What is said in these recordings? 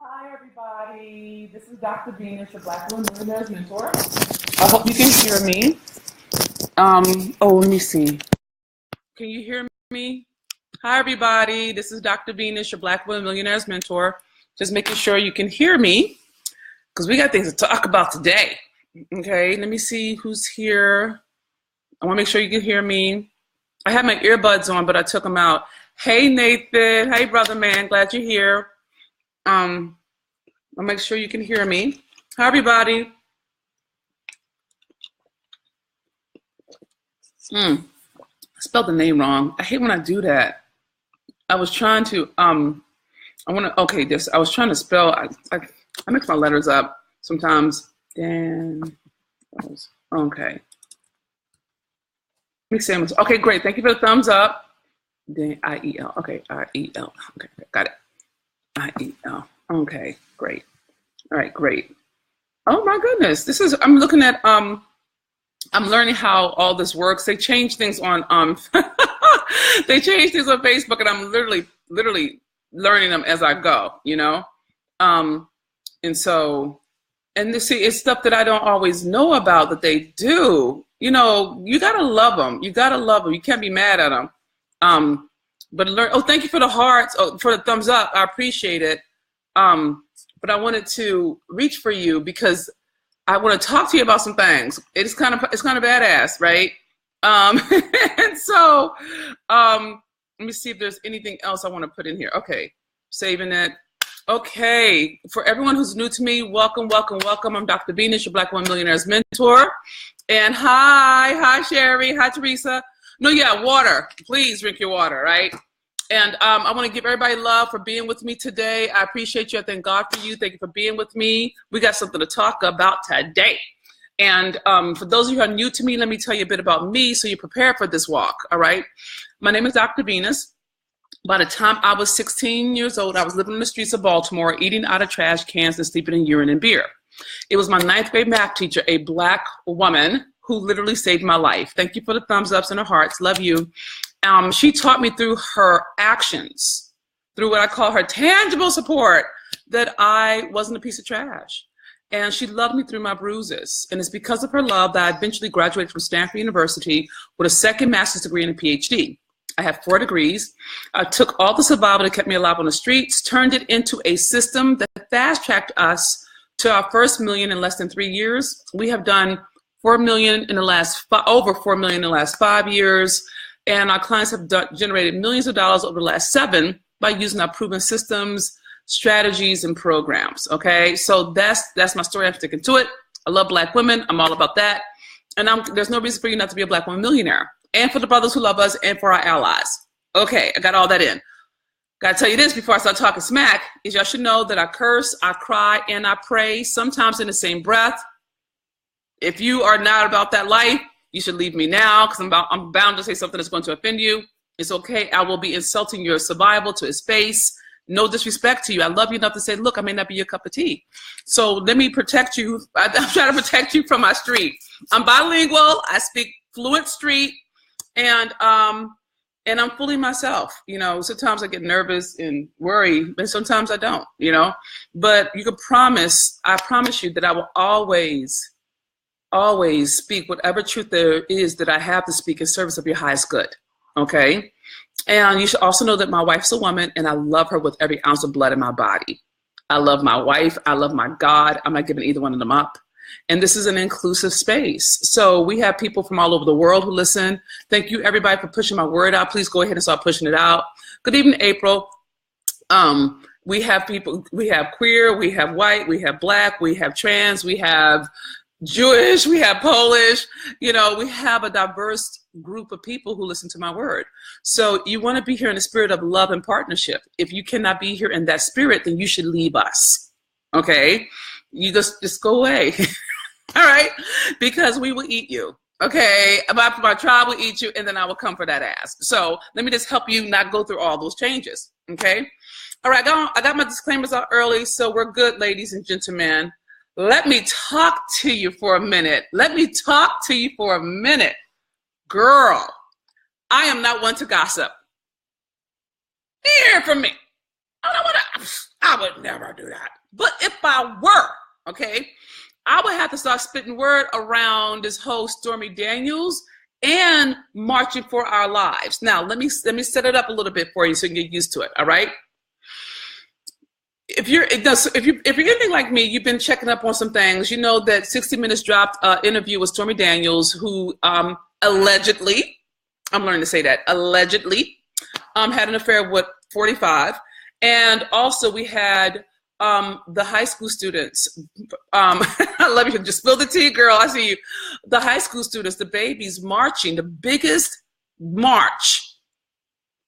Hi, everybody. This is Dr. Venus, your Black Women Millionaires Mentor. I hope you can hear me. Let me see. Can you hear me? Hi, everybody. This is Dr. Venus, your Black Women Millionaires Mentor. Just making sure you can hear me because we got things to talk about today. Okay, let me see who's here. I want to make sure you can hear me. I had my earbuds on, but I took them out. Hey, Nathan. Hey, brother man. Glad you're here. I'll make sure you can hear me. Hi, everybody. I spelled the name wrong. I hate when I do that. I was trying to, I was trying to spell, I mix my letters up sometimes. Dan, okay. Let me say, okay, great. Thank you for the thumbs up. Dan, I-E-L, okay, I-E-L, okay, got it. I-E-L, okay, great. All right, great. Oh my goodness, I'm looking at, I'm learning how all this works. They change things on, they change things on Facebook, and I'm literally learning them as I go, you know? And it's stuff that I don't always know about that they do. You know, you gotta love them. You gotta love them. You can't be mad at them. But learn. Oh, thank you for the hearts. Oh, for the thumbs up. I appreciate it. But I wanted to reach for you because I want to talk to you about some things. It's kind of badass, right? And so let me see if there's anything else I want to put in here. Okay, saving it. Okay, for everyone who's new to me, welcome, welcome, welcome. I'm Dr. Venus, your Black Women Millionaires Mentor. And hi Sherry, hi Teresa. No, yeah, water. Please drink your water, right? And I want to give everybody love for being with me today. I appreciate you. I thank God for you. Thank you for being with me. We got something to talk about today. And for those of you who are new to me, let me tell you a bit about me so you're prepared for this walk, all right? My name is Dr. Venus. By the time I was 16 years old, I was living on the streets of Baltimore, eating out of trash cans and sleeping in urine and beer. It was my 9th grade math teacher, a Black woman, who literally saved my life. Thank you for the thumbs ups and the hearts. Love you. She taught me through her actions, through what I call her tangible support, that I wasn't a piece of trash. And she loved me through my bruises. And it's because of her love that I eventually graduated from Stanford University with a second master's degree and a Ph.D. I have 4 degrees. I took all the survival that kept me alive on the streets, turned it into a system that fast-tracked us to our first million in less than 3 years. We have done over 4 million in the last 5 years, and our clients have generated millions of dollars over the last 7 by using our proven systems, strategies, and programs. Okay, so that's my story. I'm sticking to it. I love Black women. I'm all about that, and there's no reason for you not to be a Black woman millionaire. And for the brothers who love us, and for our allies. Okay, I got all that in. Gotta tell you this before I start talking smack, is y'all should know that I curse, I cry, and I pray, sometimes in the same breath. If you are not about that life, you should leave me now, because I'm bound to say something that's going to offend you. It's okay. I will be insulting your survival to its face. No disrespect to you. I love you enough to say, look, I may not be your cup of tea. So let me protect you. I'm trying to protect you from my street. I'm bilingual. I speak fluent street, and I'm fully myself. You know, sometimes I get nervous and worry, and sometimes I don't, you know. But I promise you that I will always speak whatever truth there is that I have to speak in service of your highest good, okay? And you should also know that my wife's a woman, and I love her with every ounce of blood in my body. I love my wife. I love my God. I'm not giving either one of them up. And this is an inclusive space. So we have people from all over the world who listen. Thank you, everybody, for pushing my word out. Please go ahead and start pushing it out. Good evening, April. We have people, we have queer, we have white, we have Black, we have trans, we have Jewish, we have Polish, you know, we have a diverse group of people who listen to my word. So you want to be here in the spirit of love and partnership. If you cannot be here in that spirit, then you should leave us, okay? You just go away, all right? Because we will eat you, okay? My tribe will eat you, and then I will come for that ass. So let me just help you not go through all those changes, okay? All right, I got my disclaimers out early, so we're good, ladies and gentlemen. Let me talk to you for a minute. Girl, I am not one to gossip. Hear from me. I would never do that. I were, okay, I would have to start spitting word around this whole Stormy Daniels and marching for our lives. Now, let me set it up a little bit for you so you can get used to it, all right? If you're anything like me, you've been checking up on some things. You know that 60 Minutes dropped an interview with Stormy Daniels, who allegedly, I'm learning to say that, allegedly, had an affair with 45. And also we had the high school students. I love you. Just spill the tea, girl. I see you. The high school students, the babies marching, the biggest march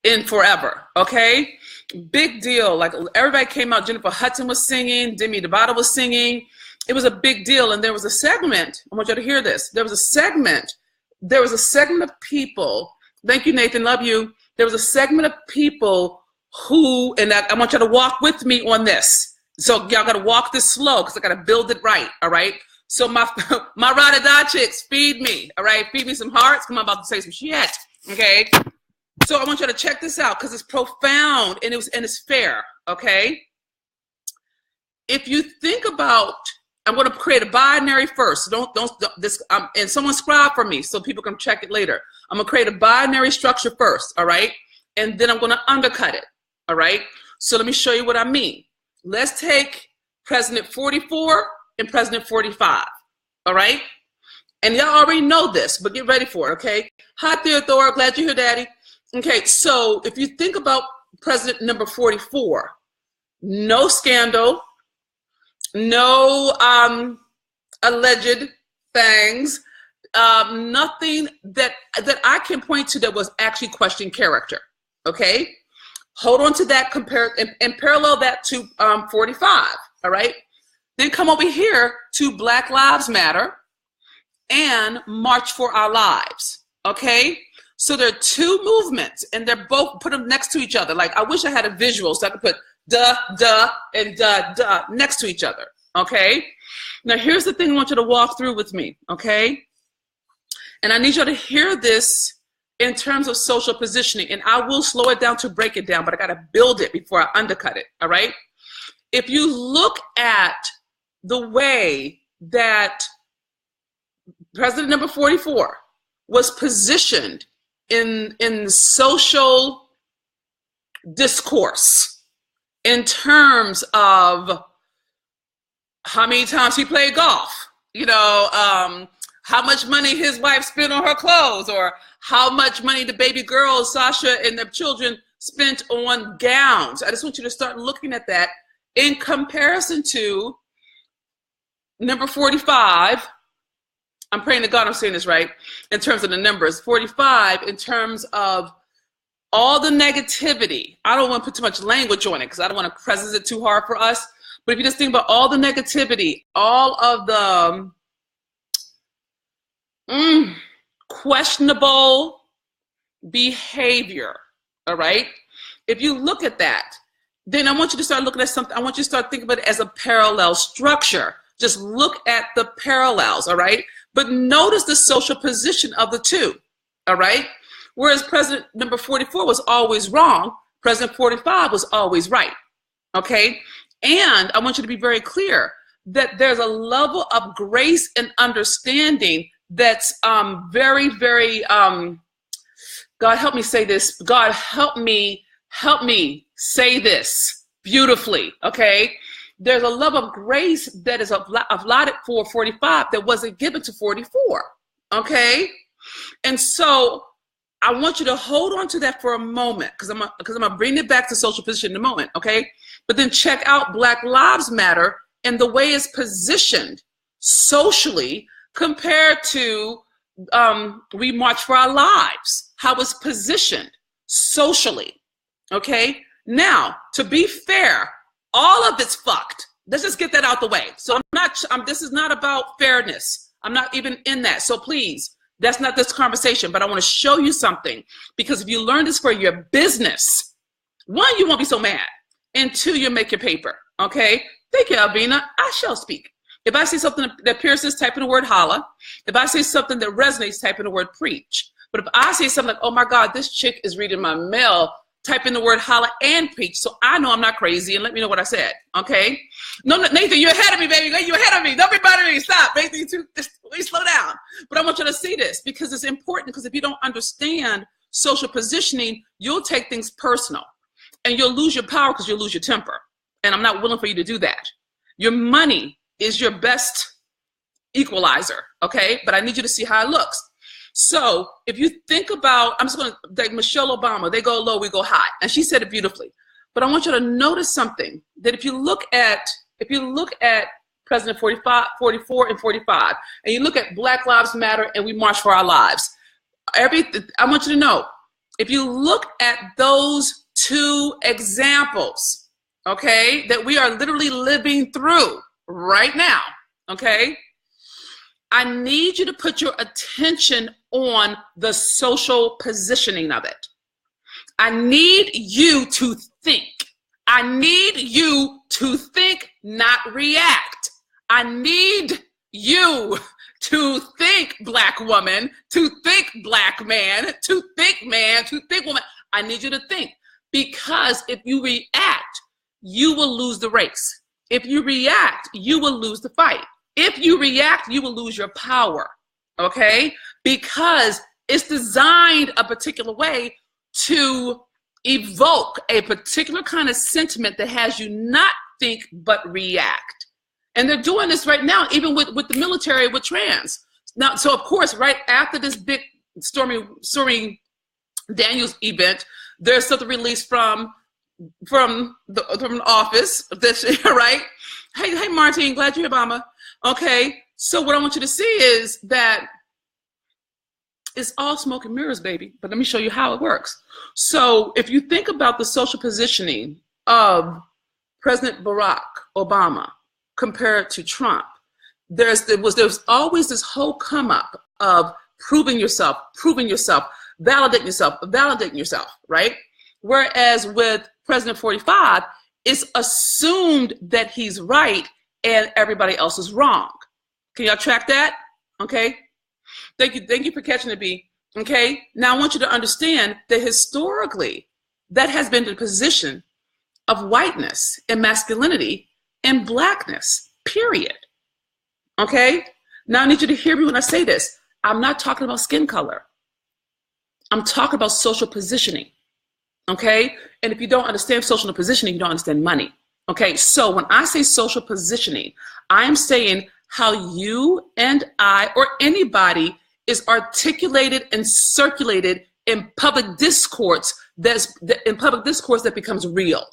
in forever, okay? Big deal. Like, everybody came out. Jennifer Hudson was singing. Demi Lovato was singing. It was a big deal. And there was a segment. I want you to hear this. There was a segment of people. Thank you, Nathan. Love you. There was a segment of people who, and I want you to walk with me on this. So y'all got to walk this slow because I got to build it right, all right? So my ride or die chicks, feed me, all right? Feed me some hearts. Come on, I'm about to say some shit, okay? So I want you to check this out because it's profound and it's fair, okay? If you think about, I'm going to create a binary first. And someone scribe for me so people can check it later. I'm going to create a binary structure first, all right? And then I'm going to undercut it, all right? So let me show you what I mean. Let's take President 44 and President 45, all right? And y'all already know this, but get ready for it, okay? Hi, Theodore, glad you're here, Daddy. Okay, so if you think about President number 44, no scandal, no alleged things, nothing that I can point to that was actually questioned character, okay? Hold on to that, and parallel that to 45, all right? Then come over here to Black Lives Matter and March for Our Lives, okay? So there are two movements, and they're both, put them next to each other. Like, I wish I had a visual so I could put duh, duh, and duh, duh next to each other, okay? Now, here's the thing I want you to walk through with me, okay? And I need you to hear this in terms of social positioning, and I will slow it down to break it down, but I got to build it before I undercut it, all right? If you look at the way that President number 44 was positioned in social discourse in terms of how many times he played golf, you know, how much money his wife spent on her clothes, or how much money the baby girls, Sasha and their children, spent on gowns. I just want you to start looking at that in comparison to number 45. I'm praying to God I'm saying this right in terms of the numbers. 45 in terms of all the negativity. I don't want to put too much language on it because I don't want to presence it too hard for us. But if you just think about all the negativity, all of the questionable behavior, all right? If you look at that, then I want you to start looking at something. I want you to start thinking about it as a parallel structure. Just look at the parallels, all right? But notice the social position of the two, all right? Whereas President number 44 was always wrong, President 45 was always right, okay? And I want you to be very clear that there's a level of grace and understanding that's very, very, God help me say this. God help me say this beautifully, okay? There's a level of grace that is allotted for 45 that wasn't given to 44, okay? And so I want you to hold on to that for a moment because I'm gonna bring it back to social position in a moment, okay? But then check out Black Lives Matter and the way it's positioned socially compared to We March for Our Lives, how it's positioned socially, okay? Now, to be fair, all of it's fucked. Let's just get that out the way. So this is not about fairness. I'm not even in that. So please, that's not this conversation, but I want to show you something because if you learn this for your business, one, you won't be so mad. And two, you'll make your paper, okay? Thank you, Alvina. I shall speak. If I say something that pierces, type in the word holla. If I say something that resonates, type in the word preach. But if I say something like, oh my God, this chick is reading my mail, type in the word holla and preach, so I know I'm not crazy, and let me know what I said, okay? No, Nathan, you're ahead of me, baby. You're ahead of me. Don't be bothering me. Stop. Nathan, please slow down. But I want you to see this because it's important, because if you don't understand social positioning, you'll take things personal, and you'll lose your power because you'll lose your temper, and I'm not willing for you to do that. Your money is your best equalizer, okay? But I need you to see how it looks. So if you think about, I'm just going to, like Michelle Obama, they go low, we go high. And she said it beautifully. But I want you to notice something, that if you look at President 45, 44 and 45, and you look at Black Lives Matter and we march for our lives, I want you to know, if you look at those two examples, okay, that we are literally living through right now, okay, I need you to put your attention on the social positioning of it. I need you to think. I need you to think, not react. I need you to think, Black woman, to think, Black man, to think woman. I need you to think, because if you react, you will lose the race. If you react, you will lose the fight. If you react, you will lose your power, okay? Because it's designed a particular way to evoke a particular kind of sentiment that has you not think but react. And they're doing this right now, even with the military, with trans. Now, so of course, right after this big Stormy Daniels event, there's something released from the office, right? Hey, Martine, glad you're here, Obama. Okay, so what I want you to see is that it's all smoke and mirrors, baby. But let me show you how it works. So if you think about the social positioning of President Barack Obama compared to Trump, there was always this whole come up of proving yourself, validating yourself, right? Whereas with President 45, it's assumed that he's right and everybody else is wrong. Can y'all track that? Okay. Thank you for catching it, B. Okay. Now I want you to understand that historically, that has been the position of whiteness and masculinity and Blackness, period. Okay. Now I need you to hear me when I say this. I'm not talking about skin color. I'm talking about social positioning. Okay. And if you don't understand social positioning, you don't understand money. Okay, so when I say social positioning, I'm saying how you and I or anybody is articulated and circulated in public discourse that becomes real.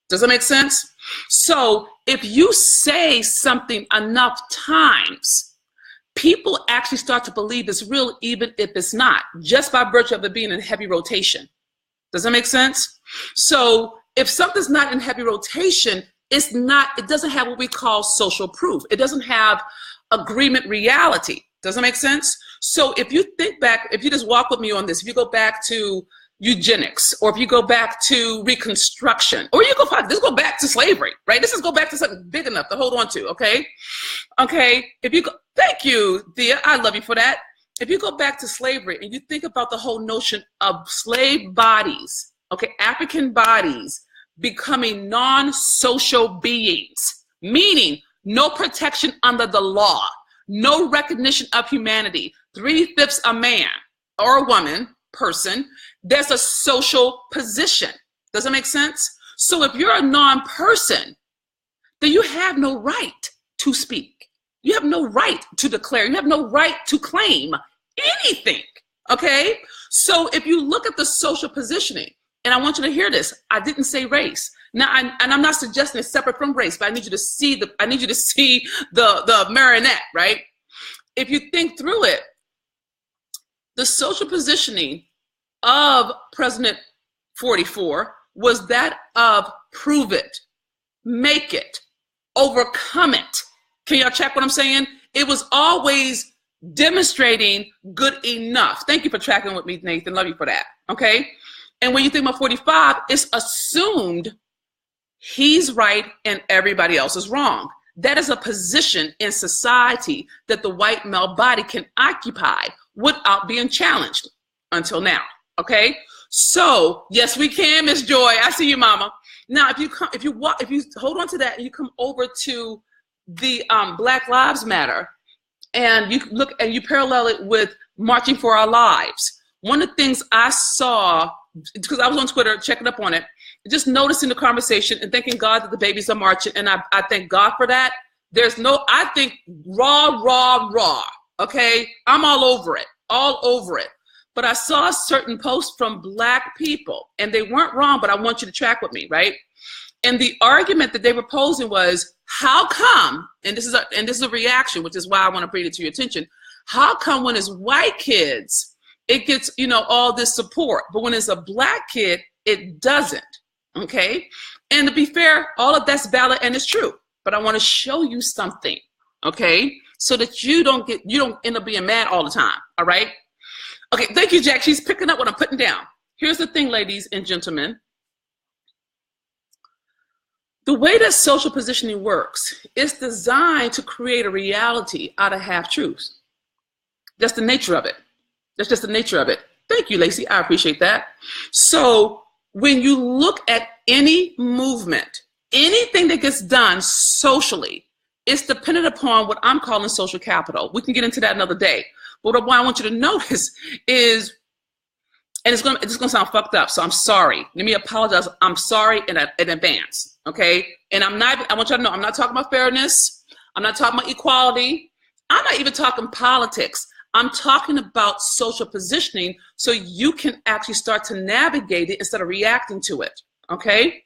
Does that make sense? So if you say something enough times, people actually start to believe it's real even if it's not, just by virtue of it being in heavy rotation. Does that make sense? So if something's not in heavy rotation, it doesn't have what we call social proof. It doesn't have agreement reality. Does that make sense? So if you think back, if you just walk with me on this, if you go back to eugenics, or if you go back to Reconstruction, or let's go back to slavery, right? Let's just go back to something big enough to hold on to, okay? Okay, thank you, Thea, I love you for that. If you go back to slavery and you think about the whole notion of slave bodies, okay, African bodies becoming non-social beings, meaning no protection under the law, no recognition of humanity, 3/5 a man or a woman, person, there's a social position. Does that make sense? So if you're a non-person, then you have no right to speak. You have no right to declare. You have no right to claim anything, okay? So if you look at the social positioning, and I want you to hear this, I didn't say race. Now, I'm not suggesting it's separate from race, but I need you to see the marionette, right? If you think through it, the social positioning of President 44 was that of prove it, make it, overcome it. Can y'all check what I'm saying? It was always demonstrating good enough. Thank you for tracking with me, Nathan. Love you for that. Okay. And when you think about 45, it's assumed he's right and everybody else is wrong. That is a position in society that the white male body can occupy without being challenged until now. Okay. So yes, we can, Miss Joy. I see you, Mama. Now, if you hold on to that and you come over to the Black Lives Matter, and you look and you parallel it with Marching for Our Lives. One of the things I saw, because I was on Twitter checking up on it, just noticing the conversation and thanking God that the babies are marching, and I thank God for that. I think raw, okay? I'm all over it. But I saw certain posts from Black people, and they weren't wrong, but I want you to track with me, right? And the argument that they were posing was, how come, and this is a reaction, which is why I want to bring it to your attention, how come when it's white kids, it gets, all this support, but when it's a Black kid, it doesn't, okay? And to be fair, all of that's valid and it's true, but I want to show you something, okay? So that you don't end up being mad all the time, all right? Okay, thank you, Jack. She's picking up what I'm putting down. Here's the thing, ladies and gentlemen. The way that social positioning works is designed to create a reality out of half-truths. That's the nature of it. That's just the nature of it. Thank you, Lacey. I appreciate that. So when you look at any movement, anything that gets done socially, it's dependent upon what I'm calling social capital. We can get into that another day. But what I want you to notice is, and it's gonna sound fucked up, so I'm sorry. Let me apologize. I'm sorry in advance, okay? And I want you to know, I'm not talking about fairness. I'm not talking about equality. I'm not even talking politics. I'm talking about social positioning so you can actually start to navigate it instead of reacting to it, okay?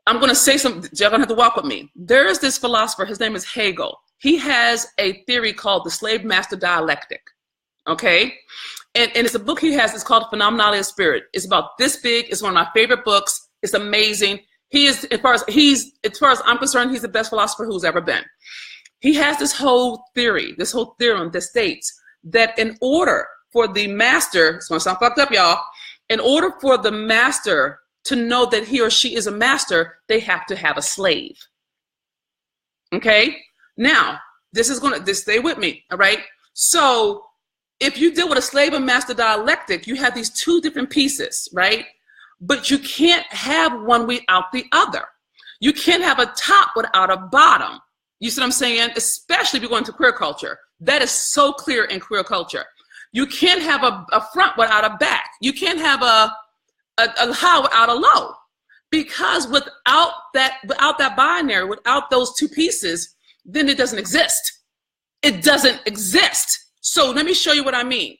I'm gonna say something, you're gonna have to walk with me. There is this philosopher, his name is Hegel. He has a theory called the slave master dialectic, okay? And it's a book he has, it's called Phenomenology of Spirit. It's about this big, it's one of my favorite books, it's amazing. He is, as far as I'm concerned, he's the best philosopher who's ever been. He has this whole theory, this whole theorem that states that in order for the master, it's gonna sound fucked up, y'all, in order for the master to know that he or she is a master, they have to have a slave, okay? Now, this stay with me, all right? So if you deal with a slave and master dialectic, you have these two different pieces, right? But you can't have one without the other. You can't have a top without a bottom. You see what I'm saying? Especially if you're going to queer culture. That is so clear in queer culture. You can't have a front without a back. You can't have a high without a low. Because without that binary, without those two pieces, then it doesn't exist. It doesn't exist. So let me show you what I mean.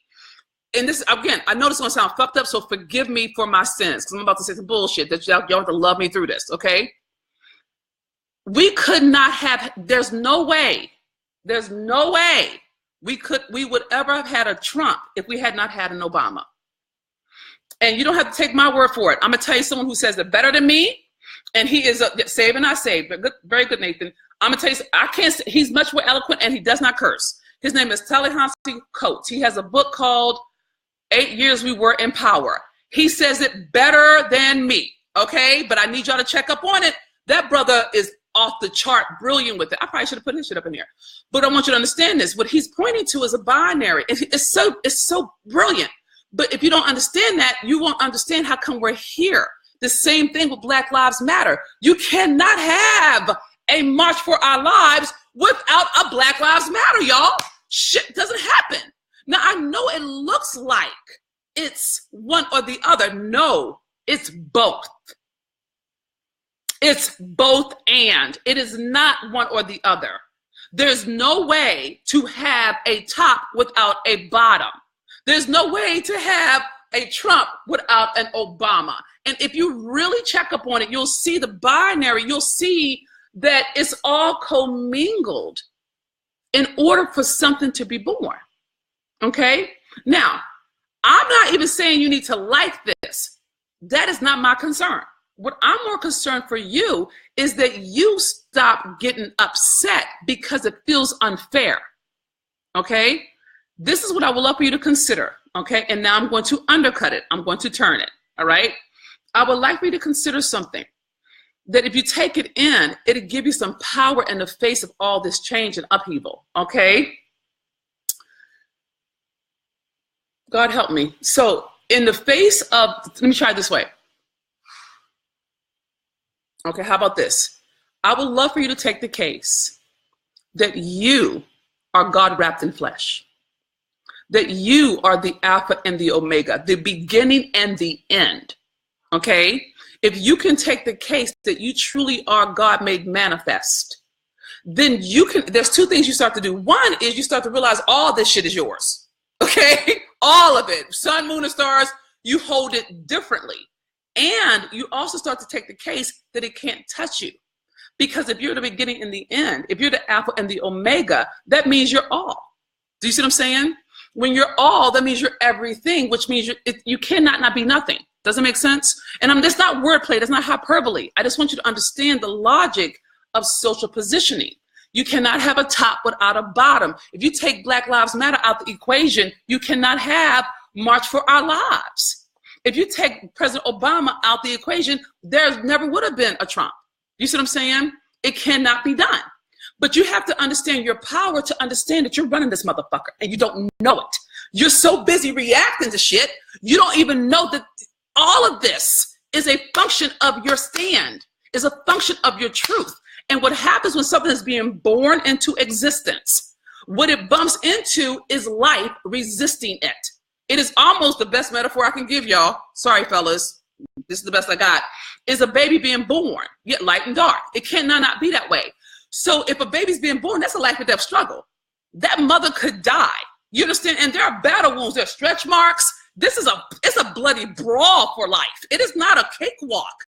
And this, again, I know this is gonna sound fucked up, so forgive me for my sins, because I'm about to say some bullshit that y'all have to love me through this, okay? We could not have, there's no way we would ever have had a Trump if we had not had an Obama. And you don't have to take my word for it. I'm gonna tell you someone who says it better than me, and he is save and not save, but good, very good, Nathan. I'm gonna tell you, I can't say, he's much more eloquent and he does not curse. His name is Ta-Nehisi Coates. He has a book called 8 Years We Were in Power. He says it better than me, okay? But I need y'all to check up on it. That brother is off the chart, brilliant with it. I probably should have put his shit up in here. But I want you to understand this. What he's pointing to is a binary. It's so brilliant. But if you don't understand that, you won't understand how come we're here. The same thing with Black Lives Matter. You cannot have a March for Our Lives without a Black Lives Matter, y'all. Shit doesn't happen. Now, I know it looks like it's one or the other. No, it's both. It's both and. It is not one or the other. There's no way to have a top without a bottom. There's no way to have a Trump without an Obama. And if you really check up on it, you'll see the binary. You'll see that it's all commingled in order for something to be born. Okay? Now, I'm not even saying you need to like this. That is not my concern. What I'm more concerned for you is that you stop getting upset because it feels unfair. Okay? This is what I would love for you to consider. Okay? And now I'm going to undercut it. I'm going to turn it. All right? I would like for you to consider something. That if you take it in, it'll give you some power in the face of all this change and upheaval. Okay? God help me. So in the face of, let me try it this way. Okay, how about this? I would love for you to take the case that you are God wrapped in flesh, that you are the Alpha and the Omega, the beginning and the end, okay? If you can take the case that you truly are God made manifest, then you can, there's two things you start to do. One is you start to realize all this shit is yours, okay? All of it, sun, moon, and stars, you hold it differently. And you also start to take the case that it can't touch you. Because if you're the beginning and the end, if you're the Alpha and the Omega, that means you're all. Do you see what I'm saying? When you're all, that means you're everything, which means you cannot not be nothing. Does it make sense? And that's not wordplay, that's not hyperbole. I just want you to understand the logic of social positioning. You cannot have a top without a bottom. If you take Black Lives Matter out the equation, you cannot have March for Our Lives. If you take President Obama out the equation, there never would have been a Trump. You see what I'm saying? It cannot be done. But you have to understand your power to understand that you're running this motherfucker and you don't know it. You're so busy reacting to shit, you don't even know that all of this is a function of your stand, is a function of your truth. And what happens when something is being born into existence, what it bumps into is life resisting it. It is almost the best metaphor I can give y'all. Sorry, fellas. This is the best I got. Is a baby being born, yet light and dark. It cannot not be that way. So if a baby's being born, that's a life or death struggle. That mother could die. You understand? And there are battle wounds, there are stretch marks. It's a bloody brawl for life. It is not a cakewalk.